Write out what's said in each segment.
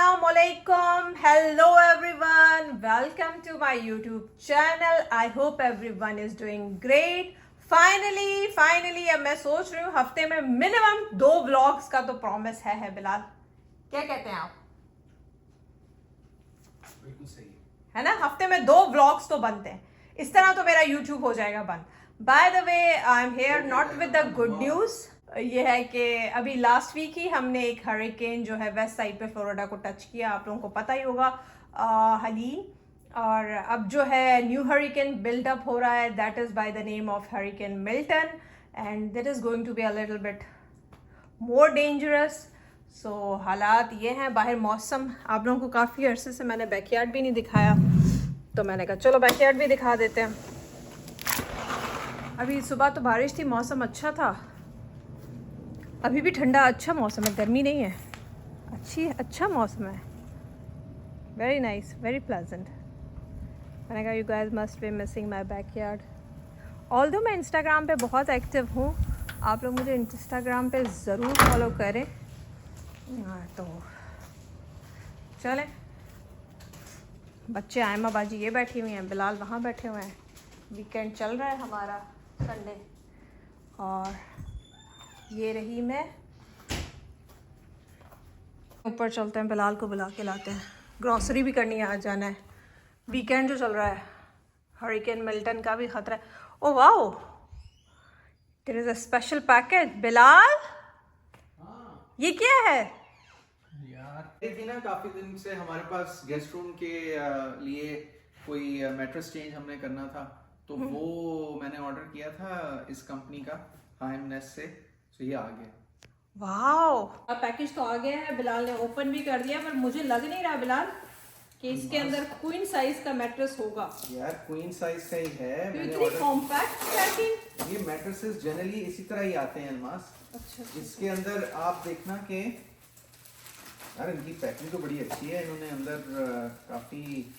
Assalamualaikum. Hello everyone. Welcome to my YouTube channel. I hope everyone is doing great. Finally अब मैं सोच रही हूँ हफ्ते में मिनिमम 2 व्लॉग्स का तो प्रॉमिस है बिलाल, क्या कहते हैं आप? बिल्कुल सही है ना, हफ्ते में 2 व्लॉग्स तो बनते हैं, इस तरह तो मेरा YouTube हो जाएगा बंद. By the way I am here not with the good news. ये है कि अभी लास्ट वीक ही हमने एक हरिकेन जो है वेस्ट साइड पे फ्लोरिडा को टच किया, आप लोगों को पता ही होगा, हलीन. और अब जो है न्यू हरिकेन बिल्डअप हो रहा है, that is by the name of hurricane Milton, and that is going to be a little bit more dangerous. So हालात ये हैं. बाहर मौसम, आप लोगों को काफ़ी अरसे से मैंने बैकयार्ड भी नहीं दिखाया, तो मैंने कहा चलो बैकयार्ड भी दिखा देते हैं. अभी सुबह तो बारिश थी, मौसम अच्छा था, अभी भी ठंडा अच्छा मौसम है, गर्मी नहीं है, अच्छा मौसम है. Very nice, very pleasant. मैंने कहा you guys must be missing my backyard. Although मैं इंस्टाग्राम पे बहुत एक्टिव हूँ, आप लोग मुझे इंस्टाग्राम पे ज़रूर फॉलो करें. तो चलें, बच्चे आयमा बाजी ये बैठी हुई हैं, बिलाल वहाँ बैठे हुए हैं. वीकेंड चल रहा है हमारा, संडे. और ये रही मैं. ऊपर चलते हैं, बिलाल को बुला के लाते हैं, ग्रॉसरी भी करनी है, आज जाना है. वीकेंड जो चल रहा है, हरिकेन मिल्टन का भी ख़तरा है. Oh wow, there is a special package. Bilal ये क्या है यार? एक ना काफी दिन से हमारे पास गेस्ट रूम के लिए कोई मैट्रेस चेंज हमने करना था, तो वो मैंने ऑर्डर किया था इस कंपनी का, हाइमनेस से. तो ये आ गया. वाओ, अब पैकेज तो आ गया है, बिलाल ने ओपन भी कर दिया, पर मुझे लग नहीं रहा बिलाल कि इसके अंदर क्वीन साइज का मैट्रेस होगा. यार क्वीन साइज का ही है. तो मैंने इतनी ऑर्डर, कॉम्पैक्ट पैकिंग. ये मैट्रेसेस जनरली इसी तरह ही आते हैं अलमास. अच्छा. इसके अंदर आप देखना कि यार इनकी पैकिंग तो बड़ी अच्छी है. इन्होंने अंदर काफी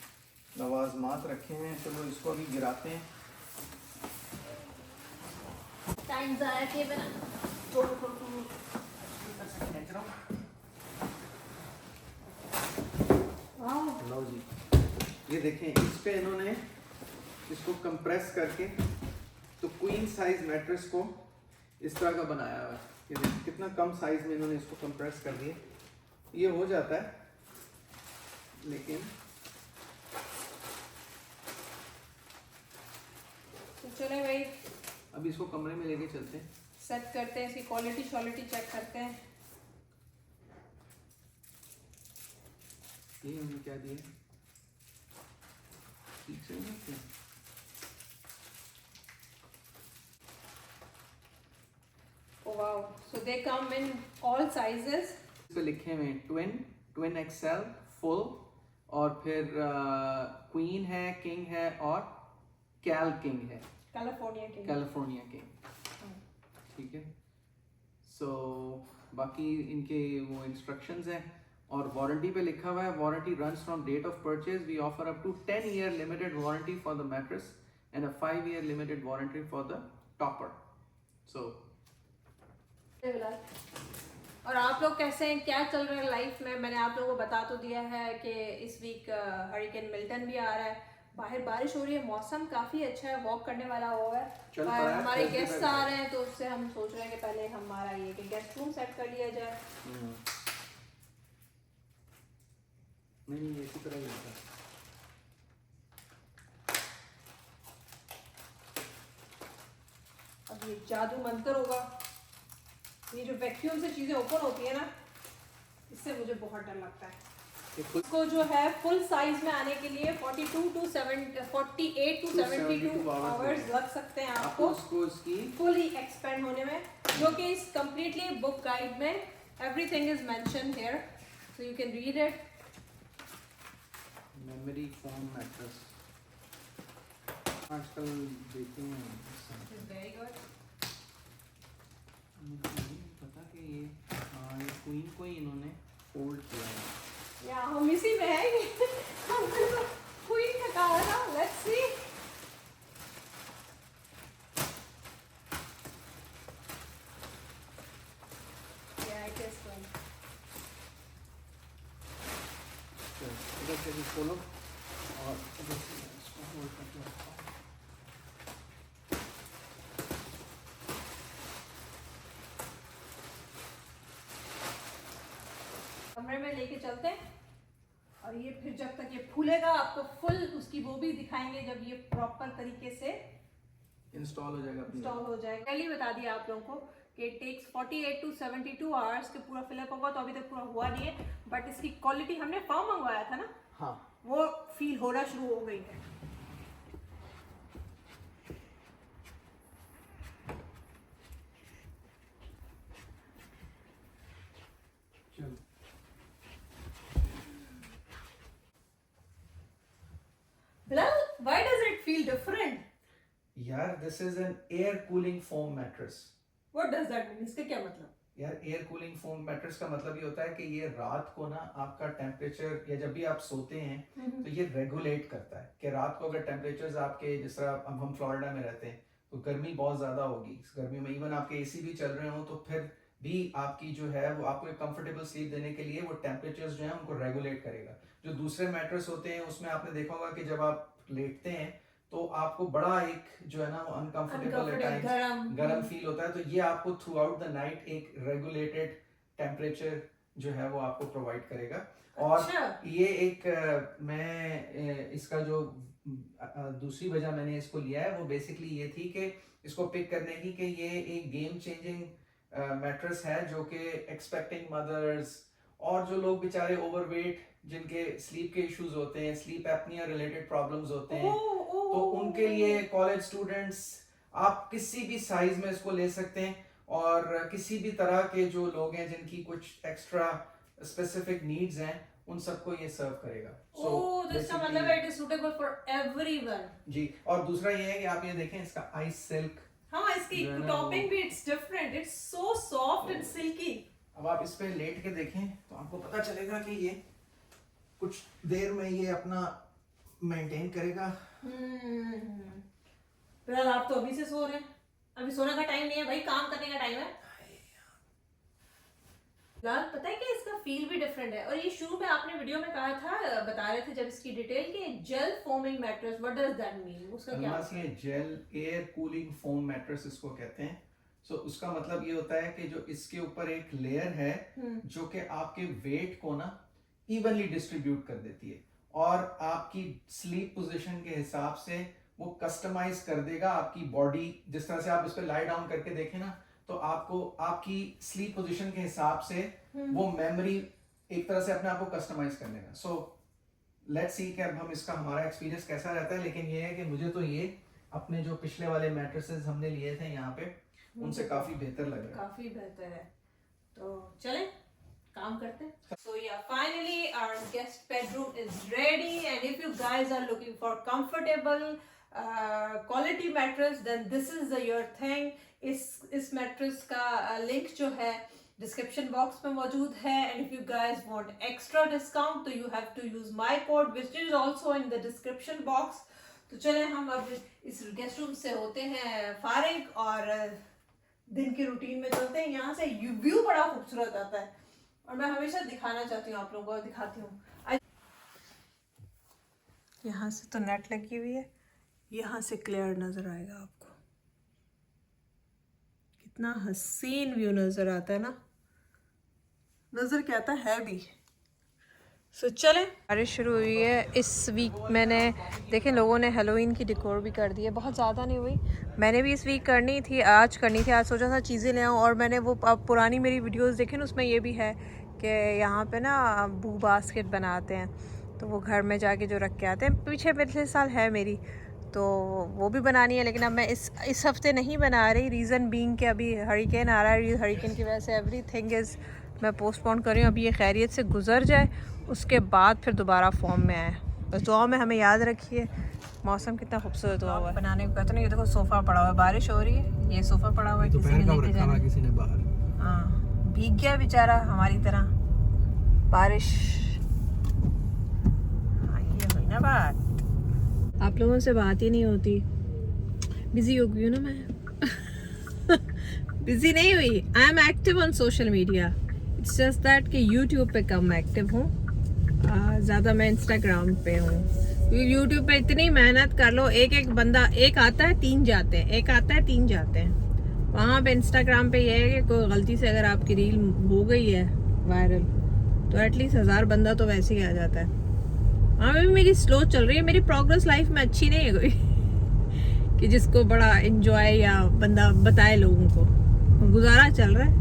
लवाजमात रखे हैं. चलो इसको अभी गिराते हैं. टाइम ज़ाया किए बिना. लो जी, ये देखें, इस पे इन्होंने इसको कंप्रेस करके तो क्वीन साइज मैट्रेस को इस तरह का बनाया हुआ है. ये देखिए कितना कम साइज में इन्होंने इसको कंप्रेस कर दिया. ये हो जाता है, लेकिन तो चले भाई, अब इसको कमरे में लेके चलते हैं, सेट करते हैं, इसकी क्वालिटी चेक करते हैं. ये हमने क्या दिया, ठीक से ना क्या? Oh wow, so they come in all sizes. इस पे लिखे हुए ट्विन, ट्विन एक्सेल, फुल, और फिर क्वीन है, किंग है, और कैल किंग है, कैलिफोर्निया किंग. ठीक है. सो बाकी इनके वो इंस्ट्रक्शंस हैं, और वारंटी पे लिखा हुआ है warranty runs from date of purchase. We offer up to 10 year limited warranty for the mattress and a 5 year limited warranty for the topper. So और आप लोग कैसे हैं, क्या चल रहा है लाइफ में? मैंने आप लोगों को बता तो दिया है कि इस वीक हरिकेन मिल्टन भी आ रहा है. बाहर बारिश हो रही है, मौसम काफ़ी अच्छा है, वॉक करने वाला हुआ है. और हमारे गेस्ट आ रहे हैं, तो उससे हम सोच रहे हैं कि पहले हमारा ये कि गेस्ट रूम सेट कर लिया जाए. नहीं, इसी तरह ही होता है. अब ये जादू मंत्र होगा. ये जो वैक्यूम से चीज़ें ओपन होती है ना, इससे मुझे बहुत डर लगता है. इसको जो है फुल साइज में आने के लिए 48 टू 72 आवर्स लग सकते हैं आपको फुली एक्सपेंड होने में, जो कि इस कंप्लीटली बुक गाइड में everything is mentioned here, so you can read it. Memory foam mattress आजकल देखते हैं. Very good. मुझे नहीं पता कि ये क्वीन को ही इन्होंने फोल्ड किया है. या हम इसी में है. हमने क्वीन का कहा था. Let's see. या इट इज क्वीन. इधर से भी खोलो और इधर से इसको होल्ड करके रखता हूँ। कमरे में लेके चलते हैं और ये फिर जब तक ये फूलेगा आपको फुल उसकी वो भी दिखाएंगे जब ये प्रॉपर तरीके से इंस्टॉल हो जाएगा। हो जाएगा। पहले ही बता दिया आप लोगों को कि इट टेक्स 48 टू 72 आवर्स के पूरा फिलअप होगा, तो अभी तक पूरा हुआ नहीं है, बट इसकी क्वालिटी हमने फॉर्म मंगवाया था ना, हाँ, वो फील होना शुरू हो गई है। चलो Bilal, why does it feel different? यार, this is an air cooling foam mattress. What does that mean? इसका क्या मतलब? यार, एयर कूलिंग फोम मैट्रेस का मतलब ये होता है कि ये रात को ना आपका टेम्परेचर, या जब भी आप सोते हैं तो ये रेगुलेट करता है कि रात को अगर टेम्परेचर्स आपके, जिस तरह अब हम फ्लोरिडा में रहते हैं तो गर्मी बहुत ज़्यादा होगी, इस गर्मी में इवन आपके एसी भी चल रहे हो तो फिर भी आपकी जो है वो आपको एक कंफर्टेबल स्लीप देने के लिए वो टेम्परेचर्स जो है उनको रेगुलेट करेगा। जो दूसरे मैट्रेस होते हैं उसमें आपने देखा होगा कि जब आप लेटते हैं तो आपको बड़ा एक जो है ना वो अनकंफर्टेबल गर्म फील होता है, तो ये आपको थ्रू आउट द नाइट एक रेगुलेटेड टेम्परेचर जो है वो आपको प्रोवाइड करेगा। और ये एक मैं इसका जो दूसरी वजह मैंने इसको लिया है वो बेसिकली ये थी कि इसको पिक करने की कि ये एक गेम चेंजिंग मैट्रेस है जो कि एक्सपेक्टिंग मदर्स और जो लोग बेचारे ओवरवेट, जिनके स्लीप के इश्यूज होते हैं, स्लीप एपनिया रिलेटेड प्रॉब्लम्स होते हैं, तो उनके लिए, कॉलेज स्टूडेंट्स, आप किसी भी साइज में इसको ले सकते हैं और किसी भी तरह के जो लोग हैं जिनकी कुछ एक्स्ट्रा स्पेसिफिक नीड्स हैं उन सबको ये सर्व करेगा। इसका मतलब है it is suitable for everyone. जी, और दूसरा ये है कि आप ये देखें इसका आइस सिल्क, हाँ, इसकी टॉपिंग भी it's different, it's so soft and silkie. अब आप इस पे लेट के देखें तो आपको पता चलेगा कि ये कुछ देर में ये अपना मेंटेन करेगा। फिलहाल आप तो अभी से सो रहे हैं, अभी सोने का टाइम नहीं है भाई, काम करने का टाइम है। फिलहाल पता है कि इसका फील भी डिफरेंट है, और ये शुरू में आपने वीडियो में कहा था, बता रहे थे जब इसकी डिटेल कि gel foaming mattress, what does that mean? उसका क्या मतलब है? ये gel air cooling foam mattress इसको कहते हैं। सो उसका मतलब ये होता है कि जो इसके ऊपर एक लेयर है जो कि आपके वेट को ना इवनली डिस्ट्रीब्यूट कर देती है और आपकी स्लीप पोजीशन के हिसाब से वो कस्टमाइज कर देगा आपकी बॉडी। जिस तरह से आप इस पे लाई डाउन करके देखें ना तो आपको आपकी स्लीप पोजीशन के हिसाब से वो मेमोरी एक तरह से अपने आप को कस्टमाइज कर लेगा। सो लेट्स सी कि अब हम इसका हमारा एक्सपीरियंस कैसा रहता है, लेकिन ये है कि मुझे तो ये अपने जो पिछले वाले मैट्रेसेस हमने लिए थे यहाँ पे उनसे काफी बेहतर लग रहा है। काफी बेहतर है, तो चलें काम करते हैं। So yeah, finally our guest bedroom is ready, and if you guys are looking for comfortable quality mattress, then this is the your thing. इस मैट्रेस का लिंक जो है डिस्क्रिप्शन बॉक्स में मौजूद है, and if you guys want extra discount तो you have to use my code which is also in the description box. तो चलें हम अब इस गेस्ट रूम से होते हैं फारिग और दिन की रूटीन में चलते हैं। यहाँ से व्यू बड़ा खूबसूरत आता है और मैं हमेशा दिखाना चाहती हूँ आप लोगों को, दिखाती हूँ। यहाँ से तो नेट लगी हुई है, यहाँ से क्लियर नजर आएगा आपको, कितना हसीन व्यू नजर आता है ना, नजर क्या आता है भी। सो चलें, बारिश शुरू हुई है इस वीक। मैंने देखें लोगों ने हेलोवीन की डेकोर भी कर दी है, बहुत ज़्यादा नहीं हुई, मैंने भी इस वीक करनी थी, आज करनी थी, आज सोचा था चीज़ें ले आऊँ। और मैंने वो अब पुरानी मेरी वीडियोस देखें ना, उसमें ये भी है कि यहाँ पे ना बू बास्केट बनाते हैं, तो वो घर में जाके जो रख के आते हैं, पीछे पिछले साल है मेरी, तो वो भी बनानी है, लेकिन अब मैं इस हफ्ते नहीं बना रही। रीज़न बीइंग कि अभी हरिकेन आ रहा है, हरिकेन की वजह से एवरीथिंग इज़ मैं पोस्टपोन कर रही हूँ। अभी ये खैरियत से गुजर जाए उसके बाद फिर दोबारा फॉर्म में आए। बस दुआ में हमें याद रखिए। मौसम कितना खूबसूरत हुआ है, बनाने को कहते नहीं। ये देखो सोफ़ा पड़ा हुआ है, बारिश हो रही है, ये सोफ़ा पड़ा हुआ है, किसी ने लेके जाना, किसी ने बाहर, हाँ भीग गया बेचारा हमारी तरह बारिश। हाँ ये हुई ना बात, आप लोगों से बात ही नहीं होती, बिजी हो गई हूँ ना मैं। बिजी नहीं हुई, I am active on social media, it's just that कि यूट्यूब पे कम एक्टिव हूँ। ज़्यादा मैं इंस्टाग्राम पे हूँ। यूट्यूब पे इतनी मेहनत कर लो, एक एक बंदा, एक आता है 3 जाते हैं, एक आता है 3 जाते हैं। वहाँ पे इंस्टाग्राम पे ये है कि कोई गलती से अगर आपकी रील हो गई है वायरल तो एटलीस्ट 1000 बंदा तो वैसे ही आ जाता है। हाँ, भी मेरी स्लो चल रही है, मेरी प्रोग्रेस लाइफ में अच्छी नहीं है कोई कि जिसको बड़ा एंजॉय या बंदा बताए लोगों को। गुजारा चल रहा है,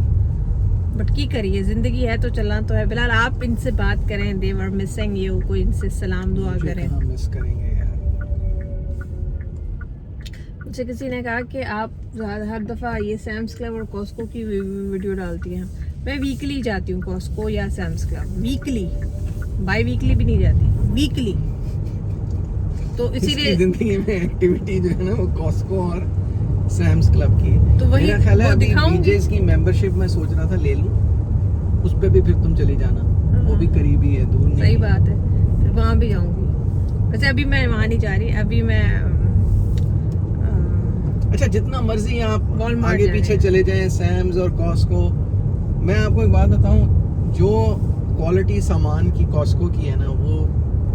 बट की करिए, जिंदगी है तो चलना तो है। बिलाल आप इनसे बात करें, दे वर मिसिंग यू, कोई इनसे सलाम दुआ करें। मिस करेंगे यार। मुझे किसी ने कहा कि आप हर दफ़ा ये सैम्स क्लब और कॉस्को की वीडियो डालती हैं। मैं वीकली जाती हूँ कॉस्को या Sam's Club, weekly, biweekly भी नहीं जाती, वीकली। तो इसीलिए जिंदगी में एक्टिविटी जो है ना वो कॉस्को और सैम्स क्लब की। तो वही मेरा ख्याल है अभी दिखाऊंगी। बीजेस की मेंबरशिप मैं सोच रहा था ले लूं, उस पे भी फिर तुम चली जाना, वो भी करीबी है, दूर नहीं। सही बात है, फिर वहाँ भी जाऊंगी। वैसे अभी मैं वहाँ नहीं जा रही, अभी मैं अच्छा, जितना मर्जी आप Walmart आगे जा पीछे रहे हैं। चले जाएं सैम्स और कॉस्को, मैं आपको एक बात बताऊं, जो क्वालिटी सामान की कॉस्को की है ना वो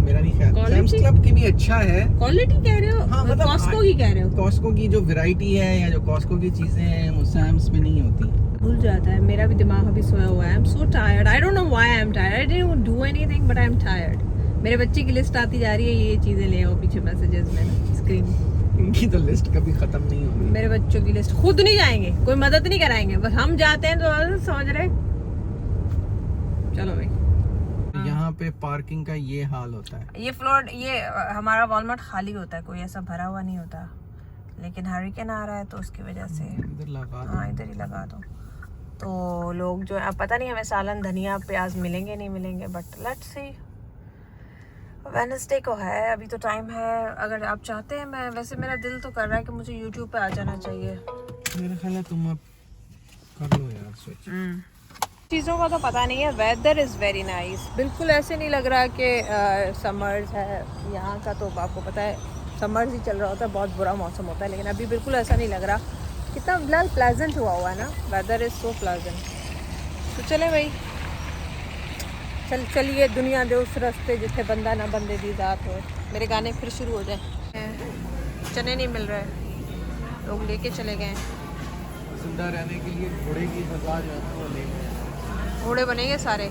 मेरा नहीं ख्याल, Quality? सैम्स क्लब की भी अच्छा है। क्वालिटी कह रहे हो? हाँ, मतलब कॉस्को की कह रहे हो? कॉस्को की जो वैरायटी है या जो कॉस्को की चीजें हैं वो सैम्स में नहीं होती। भूल जाता है, मेरा भी दिमाग अभी सोया हुआ है। I am so tired, I don't know why I am tired, I didn't do anything but I am tired. मेरे बच्चे की लिस्ट आती जा रही है, ये चीजें ले आओ, पीछे मैसेजेस में ना स्क्रीन। इनकी तो लिस्ट कभी खत्म नहीं होगी। मेरे बच्चों की लिस्ट खुद नहीं जाएंगे, कोई मदद नहीं कराएंगे, बस हम जाते हैं तो समझ रहे। चलो भाई, यहाँ पे पार्किंग का ये हाल होता है। ये फ्लोर, ये हमारा वॉलमार्ट खाली होता है, कोई ऐसा भरा हुआ नहीं होता, लेकिन हरिकेन आ रहा है तो उसकी वजह से इधर लगा दो। हाँ इधर ही लगा दो। तो लोग जो है, अब पता नहीं हमें सालन धनिया प्याज मिलेंगे नहीं मिलेंगे, बट लेट्स सी। वेडनेसडे को है, अभी तो टाइम है। अगर आप चाहते हैं, मैं वैसे मेरा दिल तो कर रहा है कि मुझे यूट्यूब पे आ जाना चाहिए। मेरा ख्याल है तुम अब कर लो यार स्विच। चीज़ों का तो पता नहीं है। वेदर इज़ वेरी नाइस, बिल्कुल ऐसे नहीं लग रहा कि समर्स है यहाँ का। तो आपको पता है समर्स ही चल रहा होता है, बहुत बुरा मौसम होता है, लेकिन अभी बिल्कुल ऐसा नहीं लग रहा। कितना बिल्कुल प्लेजेंट हुआ है ना, वेदर इज़ सो प्लेजेंट। तो चले भाई, चलिए दुनिया दे उस रास्ते जिथे बंदा ना बंदे दी जात हो। मेरे गाने फिर शुरू हो जाए। चने नहीं मिल रहे, लोग लेके चले गए। जिंदा रहने के लिए घोड़े की सजा जो है ना वो ले गए। घोड़े बनेंगे सारे।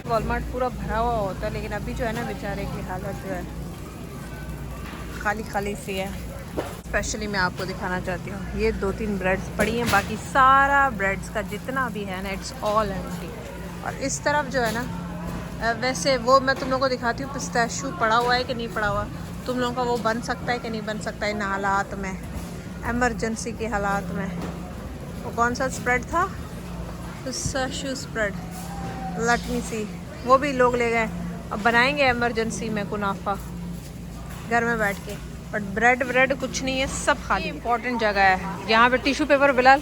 वॉलमार्ट पूरा भरा हुआ होता है, लेकिन अभी जो है ना बेचारे की हालत जो है खाली खाली सी है। स्पेशली मैं आपको दिखाना चाहती हूँ, ये 2-3 ब्रेड्स पड़ी हैं, बाकी सारा ब्रेड्स का जितना भी है ना इट्स ऑल एम्प्टी। और इस तरफ जो है ना, वैसे वो मैं तुम लोगों को दिखाती हूँ, पिस्ताशू पड़ा हुआ है कि नहीं पड़ा हुआ, तुम लोगों का वो बन सकता है कि नहीं बन सकता इन हालात में, एमरजेंसी के हालात में। वो कौन सा स्प्रेड था? पिस्ताशू स्प्रेड, लेट मी सी। वो भी लोग ले गए। अब बनाएंगे इमरजेंसी में कुनाफा घर में बैठ के, बट ब्रेड कुछ नहीं है, सब खाली। इंपॉर्टेंट जगह है यहाँ पे। टिश्यू पेपर बिलाल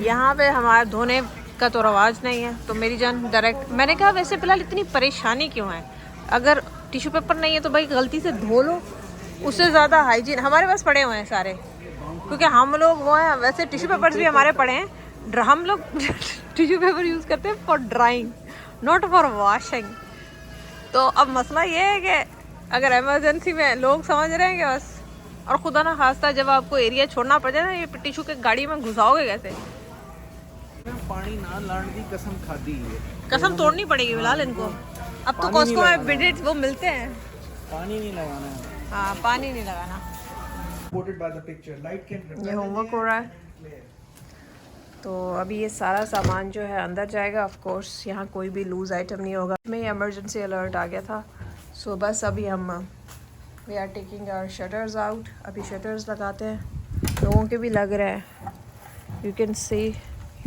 यहाँ पे हमारे धोने का तो रवाज नहीं है, तो मेरी जान डायरेक्ट मैंने कहा वैसे बिलाल इतनी परेशानी क्यों है? अगर टिश्यू पेपर नहीं है तो भाई गलती से धो लो, उससे ज़्यादा हाइजीन। हमारे पास पड़े हुए हैं सारे, क्योंकि हम लोग वो हैं। वैसे टिश्यू पेपर्स भी हमारे पड़े हैं, हम लोग टिश्यू पेपर यूज़ करते हैं for drawing, not for washing. तो अब मसला ये है कि अगर इमरजेंसी में लोग समझ रहे हैं कि बस, और खुदा ना खास्ता जब आपको एरिया छोड़ना पड़ जाए ना, ये टिश्यू के गाड़ी में घुसाओगे कैसे? पानी ना लाने की कसम खादी है, कसम तोड़नी पड़ेगी बिलाल इनको। अब तो कॉस्को में बिडेट वो मिलते हैं। पानी नहीं लगाना है। हाँ, पानी नहीं लगाना। ये होमवर्क हो रहा है। तो अभी ये सारा सामान जो है अंदर जाएगा। ऑफ कोर्स यहाँ कोई भी लूज आइटम नहीं होगा। में इमरजेंसी अलर्ट आ गया था, सो बस अभी हम we are taking our shutters out. अभी शटर्स लगाते हैं, लोगों के भी लग रहे हैं। यू कैन सी,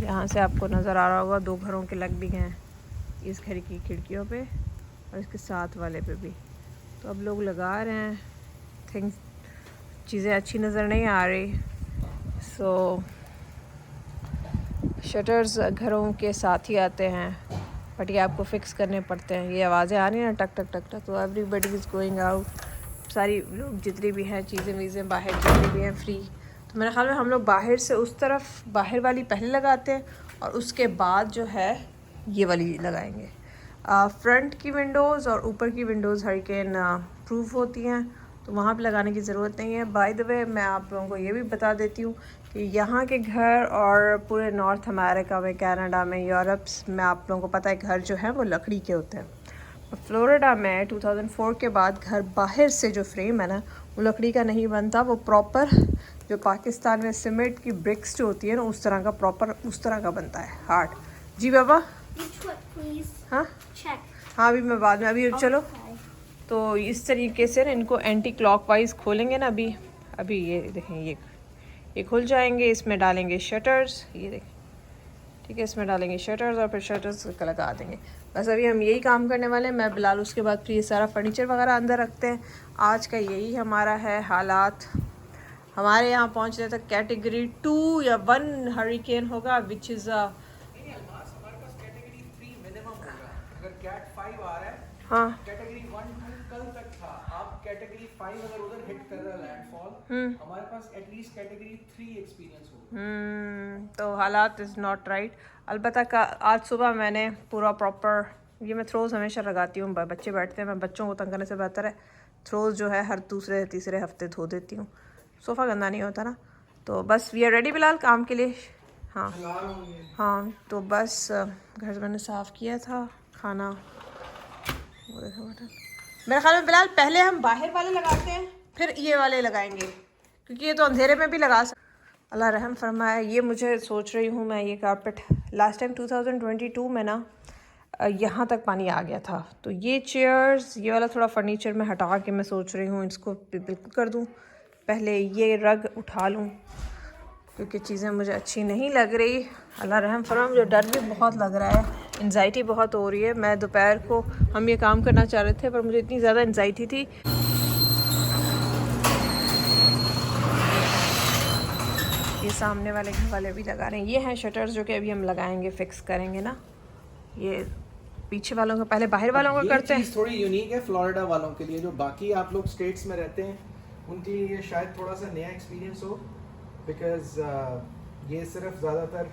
यहाँ से आपको नज़र आ रहा होगा 2 घरों के लग भी गए हैं, इस घर की खिड़कियों पे और इसके साथ वाले पे भी। तो अब लोग लगा रहे हैं। थिंक चीज़ें अच्छी नज़र नहीं आ रही, सो शटर्स घरों के साथ ही आते हैं, बट ये आपको फिक्स करने पड़ते हैं। ये आवाज़ें आ रही हैं ना, टक टक टक टक, तो एवरीबडी इज़ गोइंग आउट। सारी लोग जितनी भी हैं चीज़ें वीज़ें बाहर जितनी भी हैं फ्री। तो मेरे ख्याल में हम लोग बाहर से उस तरफ बाहर वाली पहले लगाते हैं और उसके बाद जो है ये वाली लगाएंगे। फ्रंट की विंडोज़ और ऊपर की विंडोज़ हरिकेन प्रूफ होती हैं, तो वहाँ पे लगाने की ज़रूरत नहीं है। बाय द वे मैं आप लोगों को ये भी बता देती हूँ कि यहाँ के घर और पूरे नॉर्थ अमेरिका में, कनाडा में, यूरोप में आप लोगों को पता है घर जो है वो लकड़ी के होते हैं। फ्लोरिडा में 2004 के बाद घर बाहर से जो फ्रेम है ना वो लकड़ी का नहीं बनता, वो प्रॉपर जो पाकिस्तान में सीमेंट की ब्रिक्स जो होती है ना उस तरह का, प्रॉपर उस तरह का बनता है, हार्ड। जी बाबा। हाँ हाँ, अभी मैं बाद में, अभी चलो। तो इस तरीके से ना इनको एंटी क्लॉकवाइज खोलेंगे ना, अभी ये देखें, ये खुल जाएंगे। इसमें डालेंगे शटर्स, ये देखें, ठीक है, इसमें डालेंगे शटर्स और फिर शटर्स लगा देंगे। बस अभी हम यही काम करने वाले हैं। मैं बिलाल उसके बाद फिर ये सारा फर्नीचर वगैरह अंदर रखते हैं। आज का यही हमारा है हालात। हमारे यहाँ पहुँचने तक कैटेगरी 2 या 1 हरिकेन होगा, विच इज़ हमारे पास कैटेगरी 3 मिनिमम होगा। अगर कैट 5 आ रहा है, हाँ, कैटेगरी 1 2 कल तक था, अब कैटेगरी 5 अगर उधर हिट कर रहा है लैंडफॉल, हमारे पास एटलीस्ट कैटेगरी 3 एक्सपीरियंस होगा। तो हालात इज़ नॉट राइट। अलबत्ता आज सुबह मैंने पूरा प्रॉपर, ये मैं थ्रोज़ हमेशा लगाती हूँ, बच्चे बैठते हैं, मैं बच्चों को तंग करने से बेहतर है थ्रोज़ जो है हर दूसरे तीसरे हफ्ते धो देती हूँ, सोफ़ा गंदा नहीं होता ना। तो बस वी आर रेडी बिलाल काम के लिए। हाँ हाँ, तो बस घर मैंने साफ़ किया था, खाना वो देखो बटन। मेरे ख्याल में बिलाल पहले हम बाहर वाले लगाते हैं, फिर ये वाले लगाएंगे, क्योंकि ये तो अंधेरे में भी लगा सकते। अल्लाह रहम फरमाए। ये मुझे सोच रही हूँ मैं, ये कारपेट लास्ट टाइम 2022 में ना यहाँ तक पानी आ गया था, तो ये चेयर्स, ये वाला थोड़ा फर्नीचर में हटा के मैं सोच रही हूँ इसको बिल्कुल कर दूँ। पहले ये रग उठा लूँ क्योंकि चीज़ें मुझे अच्छी नहीं लग रही। अल्लाह रहम फरमाए। मुझे डर भी बहुत लग रहा है, एंजाइटी बहुत हो रही है। मैं दोपहर को हम ये काम करना चाह रहे थे पर मुझे इतनी ज़्यादा एंजाइटी थी। ये सामने वाले घर वाले भी लगा रहे हैं। ये हैं शटर्स जो कि अभी हम लगाएंगे, फिक्स करेंगे ना। ये पीछे वालों का, पहले बाहर वालों का करते हैं। थोड़ी यूनिक है फ्लोरिडा वालों के लिए, जो बाकी आप लोग स्टेट्स में रहते हैं उनके लिए ये शायद थोड़ा सा नया एक्सपीरियंस हो, बिकॉज ये सिर्फ ज़्यादातर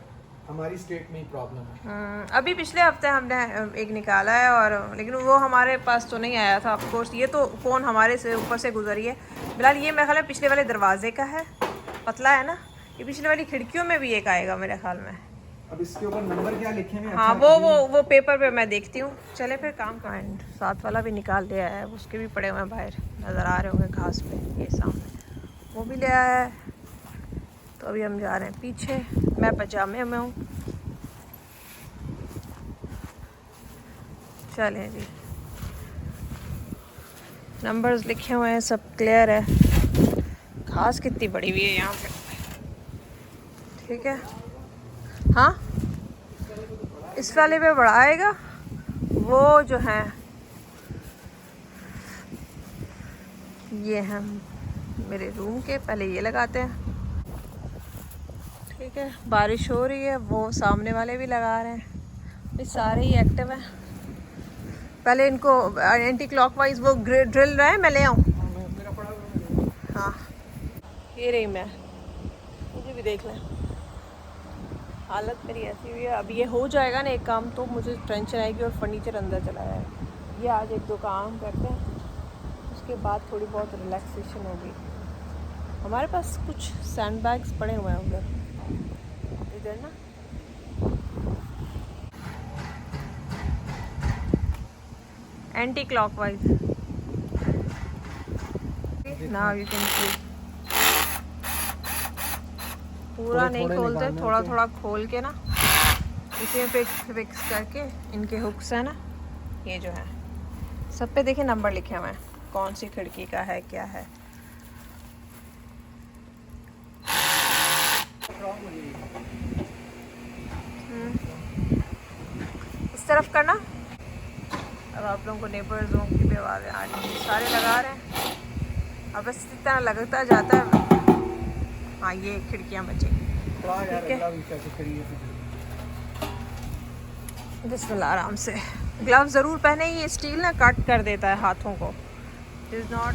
हमारी स्टेट में ही प्रॉब्लम है। अभी पिछले हफ्ते हमने एक निकाला है, और लेकिन वो हमारे पास तो नहीं आया था। ऑफ कोर्स ये तो फ़ोन हमारे से ऊपर से गुजरी है। फिलहाल ये मेरे ख्याल में पिछले वाले दरवाजे का है, पतला है ना। ये पिछले वाली खिड़कियों में भी एक आएगा मेरे ख्याल में। अब इसके ऊपर नंबर क्या लिखे हैं? हाँ, वो पेपर पे मैं देखती हूँ। चले फिर काम का। एंड साथ वाला भी निकाल लिया है, उसके भी पड़े हुए हैं बाहर, नज़र आ रहे होंगे घास पे, ये सामने वो भी ले आया है। तो अभी हम जा रहे हैं पीछे। मैं पजामे में हूँ। चलें जी, नंबर्स लिखे हुए हैं, सब क्लियर है। घास कितनी बड़ी हुई है यहाँ पे, ठीक है। हाँ, इस वाले पे बड़ा आएगा। वो जो है ये हैं मेरे रूम के, पहले ये लगाते हैं, ठीक है। बारिश हो रही है, वो सामने वाले भी लगा रहे हैं, ये सारे ही एक्टिव हैं। पहले इनको एंटी क्लॉकवाइज वो ड्रिल रहा है, मैं ले आऊँ। हाँ, ये रही मैं, मुझे भी देख लें। हालत मेरी ऐसी हुई है। अब ये हो जाएगा ना एक काम, तो मुझे टेंशन आएगी और फर्नीचर अंदर चला जाएगा। ये आज एक दो काम करते हैं, उसके बाद थोड़ी बहुत रिलैक्सेशन होगी। हमारे पास कुछ सैंड बैग्स पड़े हुए हैं उधर, इधर ना। Anti clockwise. Now you can see. पूरा नहीं खोलते, थोड़ा थोड़ा खोल के ना इसे पे फिक्स करके, इनके हुक्स है ना, ये जो है सब पे देखिए नंबर लिखे हुए हैं, कौन सी खिड़की का है, क्या है। इस तरफ करना। अब आप लोगों को नेबर्स की भी आवाज़ें आ रही हैं, सारे लगा रहे हैं। अब बस इतना लगता जाता है। हाँ, ये खिड़कियाँ बची, ठीक है। बिस्मिल्लाह, आराम से। ग्लव्स ज़रूर पहने, ये स्टील ना कट कर देता है हाथों को। Is not